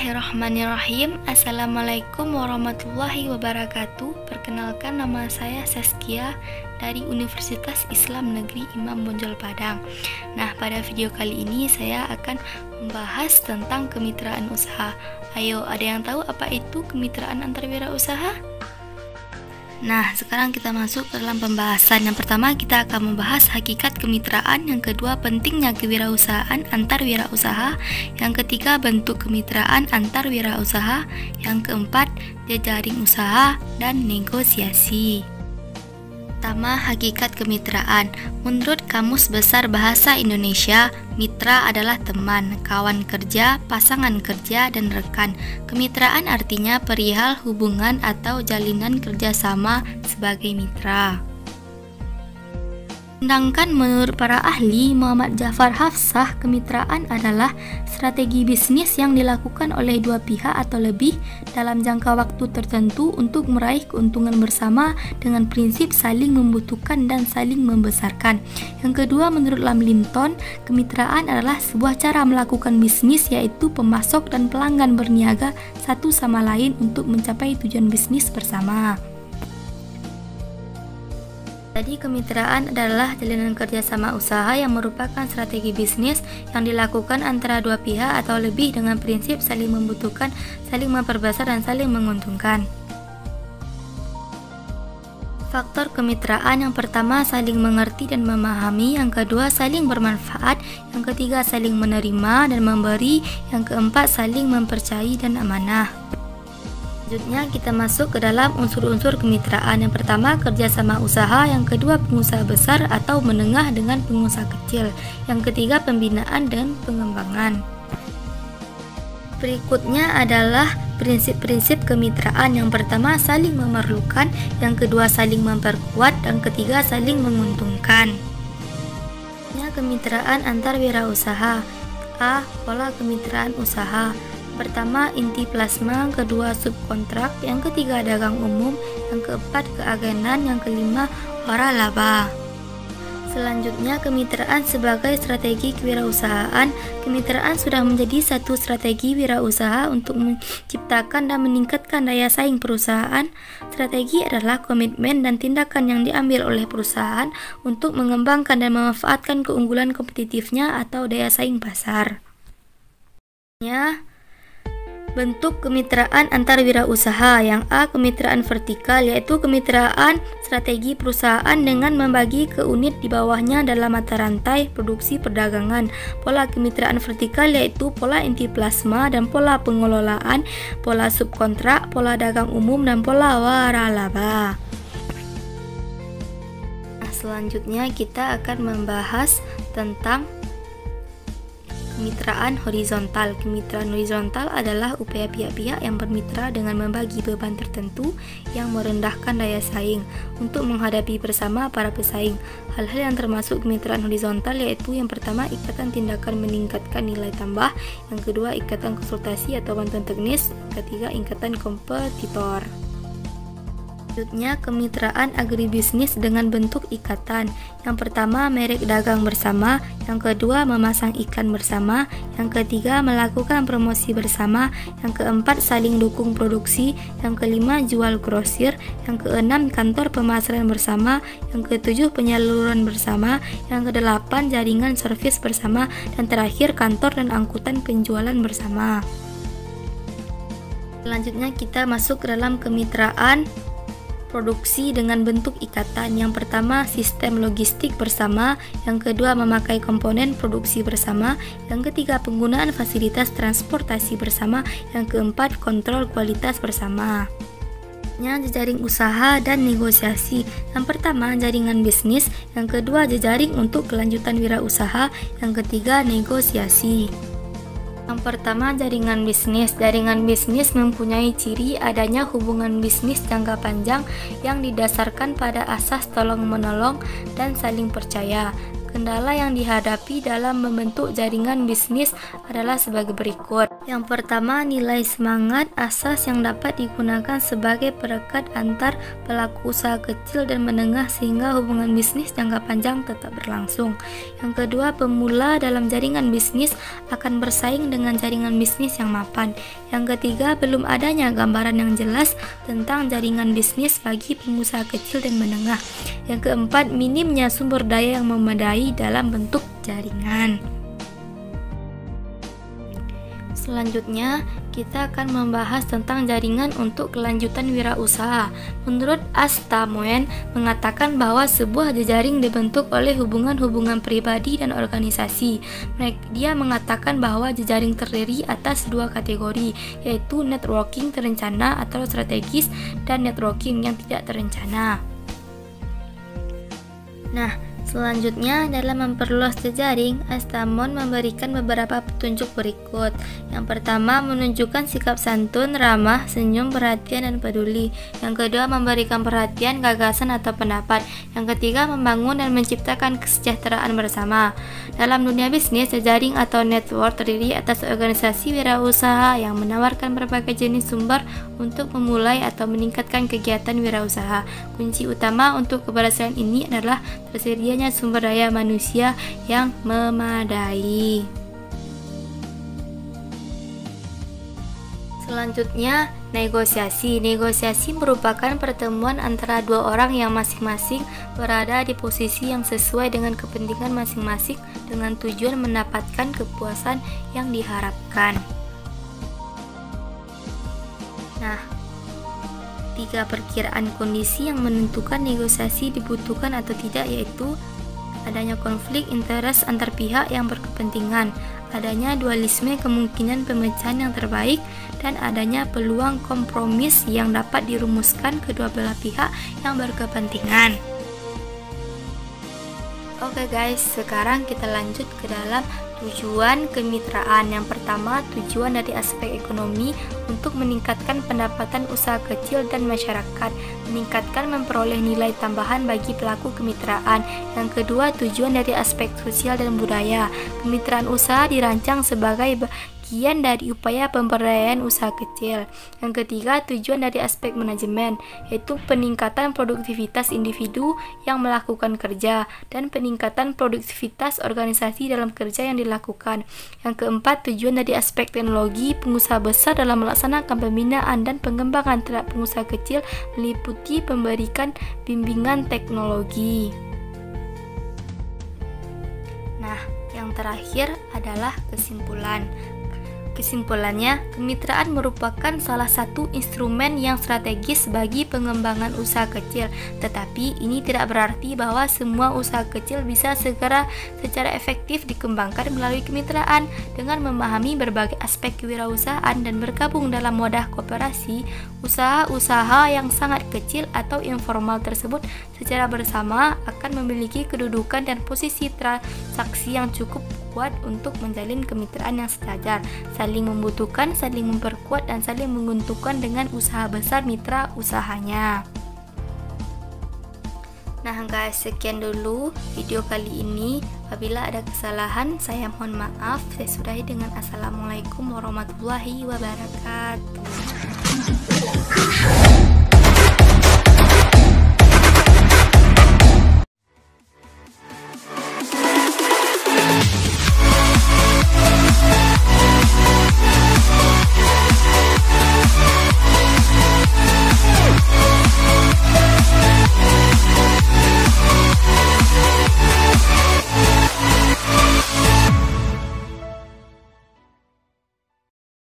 Bismillahirrahmanirrahim. Assalamualaikum warahmatullahi wabarakatuh. Perkenalkan, nama saya Saskia dari Universitas Islam Negeri Imam Bonjol Padang. Nah, pada video kali ini saya akan membahas tentang kemitraan usaha. Ayo, ada yang tahu apa itu kemitraan antarwirausaha? Nah, sekarang kita masuk ke dalam pembahasan. Yang pertama, kita akan membahas hakikat kemitraan. Yang kedua, pentingnya kewirausahaan antar wirausaha. Yang ketiga, bentuk kemitraan antar wirausaha. Yang keempat, jejaring usaha dan negosiasi. Pertama, hakikat kemitraan. Menurut Kamus Besar Bahasa Indonesia, mitra adalah teman, kawan kerja, pasangan kerja, dan rekan. Kemitraan artinya perihal hubungan atau jalinan kerjasama sebagai mitra. Sedangkan menurut para ahli, Muhammad Jafar Hafsah, kemitraan adalah strategi bisnis yang dilakukan oleh dua pihak atau lebih dalam jangka waktu tertentu untuk meraih keuntungan bersama dengan prinsip saling membutuhkan dan saling membesarkan. Yang kedua, menurut Lamlinton, kemitraan adalah sebuah cara melakukan bisnis, yaitu pemasok dan pelanggan berniaga satu sama lain untuk mencapai tujuan bisnis bersama. Jadi, kemitraan adalah jalinan kerjasama usaha yang merupakan strategi bisnis yang dilakukan antara dua pihak atau lebih dengan prinsip saling membutuhkan, saling memperbesar, dan saling menguntungkan. Faktor kemitraan yang pertama, saling mengerti dan memahami. Yang kedua, saling bermanfaat. Yang ketiga, saling menerima dan memberi. Yang keempat, saling mempercayai dan amanah. Selanjutnya kita masuk ke dalam unsur-unsur kemitraan. Yang pertama, kerjasama usaha. Yang kedua, pengusaha besar atau menengah dengan pengusaha kecil. Yang ketiga, pembinaan dan pengembangan. Berikutnya adalah prinsip-prinsip kemitraan. Yang pertama, saling memerlukan. Yang kedua, saling memperkuat. Dan ketiga, saling menguntungkan. Kemitraan antar wirausaha. A. Pola kemitraan usaha. Pertama, inti plasma. Kedua, subkontrak. Yang ketiga, dagang umum. Yang keempat, keagenan. Yang kelima, waralaba. Selanjutnya, kemitraan sebagai strategi kewirausahaan. Kemitraan sudah menjadi satu strategi wirausaha untuk menciptakan dan meningkatkan daya saing perusahaan. Strategi adalah komitmen dan tindakan yang diambil oleh perusahaan untuk mengembangkan dan memanfaatkan keunggulan kompetitifnya atau daya saing pasar. Bentuk kemitraan antar wirausaha. Yang A, kemitraan vertikal, yaitu kemitraan strategi perusahaan dengan membagi ke unit di bawahnya dalam mata rantai produksi perdagangan. Pola kemitraan vertikal yaitu pola inti plasma dan pola pengelolaan, pola subkontrak, pola dagang umum, dan pola waralaba. Selanjutnya kita akan membahas tentang kemitraan horizontal. Kemitraan horizontal adalah upaya pihak-pihak yang bermitra dengan membagi beban tertentu yang merendahkan daya saing untuk menghadapi bersama para pesaing. Hal-hal yang termasuk kemitraan horizontal yaitu yang pertama, ikatan tindakan meningkatkan nilai tambah. Yang kedua, ikatan konsultasi atau bantuan teknis. Ketiga, ikatan kompetitor. Selanjutnya, kemitraan agribisnis dengan bentuk ikatan. Yang pertama, merek dagang bersama. Yang kedua, memasang iklan bersama. Yang ketiga, melakukan promosi bersama. Yang keempat, saling dukung produksi. Yang kelima, jual grosir. Yang keenam, kantor pemasaran bersama. Yang ketujuh, penyaluran bersama. Yang kedelapan, jaringan servis bersama. Dan terakhir, kantor dan angkutan penjualan bersama. Selanjutnya kita masuk ke dalam kemitraan produksi dengan bentuk ikatan. Yang pertama, sistem logistik bersama. Yang kedua, memakai komponen produksi bersama. Yang ketiga, penggunaan fasilitas transportasi bersama. Yang keempat, kontrol kualitas bersama. Jejaring usaha dan negosiasi. Yang pertama, jaringan bisnis. Yang kedua, jejaring untuk kelanjutan wirausaha. Yang ketiga, negosiasi. Yang pertama, jaringan bisnis. Jaringan bisnis mempunyai ciri adanya hubungan bisnis jangka panjang yang didasarkan pada asas tolong-menolong dan saling percaya. Kendala yang dihadapi dalam membentuk jaringan bisnis adalah sebagai berikut. Yang pertama, nilai semangat asas yang dapat digunakan sebagai perekat antar pelaku usaha kecil dan menengah sehingga hubungan bisnis jangka panjang tetap berlangsung. Yang kedua, pemula dalam jaringan bisnis akan bersaing dengan jaringan bisnis yang mapan. Yang ketiga, belum adanya gambaran yang jelas tentang jaringan bisnis bagi pengusaha kecil dan menengah. Yang keempat, minimnya sumber daya yang memadai dalam bentuk jaringan. Selanjutnya, kita akan membahas tentang jaringan untuk kelanjutan wirausaha. Menurut Asta Moen mengatakan bahwa sebuah jejaring dibentuk oleh hubungan-hubungan pribadi dan organisasi. Dia mengatakan bahwa jejaring terdiri atas dua kategori, yaitu networking terencana atau strategis dan networking yang tidak terencana. Nah, selanjutnya, dalam memperluas jejaring, Asta Moen memberikan beberapa petunjuk berikut. Yang pertama, menunjukkan sikap santun, ramah, senyum, perhatian, dan peduli. Yang kedua, memberikan perhatian, gagasan, atau pendapat. Yang ketiga, membangun dan menciptakan kesejahteraan bersama. Dalam dunia bisnis, jejaring atau network terdiri atas organisasi wirausaha yang menawarkan berbagai jenis sumber untuk memulai atau meningkatkan kegiatan wirausaha. Kunci utama untuk keberhasilan ini adalah tersedianya sumber daya manusia yang memadai. Selanjutnya, negosiasi. Negosiasi merupakan pertemuan antara dua orang yang masing-masing berada di posisi yang sesuai dengan kepentingan masing-masing dengan tujuan mendapatkan kepuasan yang diharapkan. Nah, 3 perkiraan kondisi yang menentukan negosiasi dibutuhkan atau tidak, yaitu adanya konflik interest antar pihak yang berkepentingan, adanya dualisme kemungkinan pemecahan yang terbaik, dan adanya peluang kompromis yang dapat dirumuskan kedua belah pihak yang berkepentingan. Oke guys, sekarang kita lanjut ke dalam tujuan kemitraan. Yang pertama, tujuan dari aspek ekonomi untuk meningkatkan pendapatan usaha kecil dan masyarakat, meningkatkan memperoleh nilai tambahan bagi pelaku kemitraan. Yang kedua, tujuan dari aspek sosial dan budaya. Kemitraan usaha dirancang sebagai bagian dari upaya pemberdayaan usaha kecil. Yang ketiga, tujuan dari aspek manajemen, yaitu peningkatan produktivitas individu yang melakukan kerja dan peningkatan produktivitas organisasi dalam kerja yang dilakukan. Yang keempat, tujuan dari aspek teknologi, pengusaha besar dalam melaksanakan pembinaan dan pengembangan terhadap pengusaha kecil meliputi memberikan bimbingan teknologi. Nah, yang terakhir adalah kesimpulan. Kesimpulannya, kemitraan merupakan salah satu instrumen yang strategis bagi pengembangan usaha kecil, tetapi ini tidak berarti bahwa semua usaha kecil bisa secara efektif dikembangkan melalui kemitraan. Dengan memahami berbagai aspek kewirausahaan dan bergabung dalam wadah koperasi, usaha-usaha yang sangat kecil atau informal tersebut secara bersama akan memiliki kedudukan dan posisi transaksi yang cukup kuat untuk menjalin kemitraan yang sejajar, saling membutuhkan, saling memperkuat, dan saling menguntungkan dengan usaha besar mitra usahanya. Nah guys, sekian dulu video kali ini. Apabila ada kesalahan, saya mohon maaf. Saya sudahi dengan Assalamualaikum warahmatullahi wabarakatuh.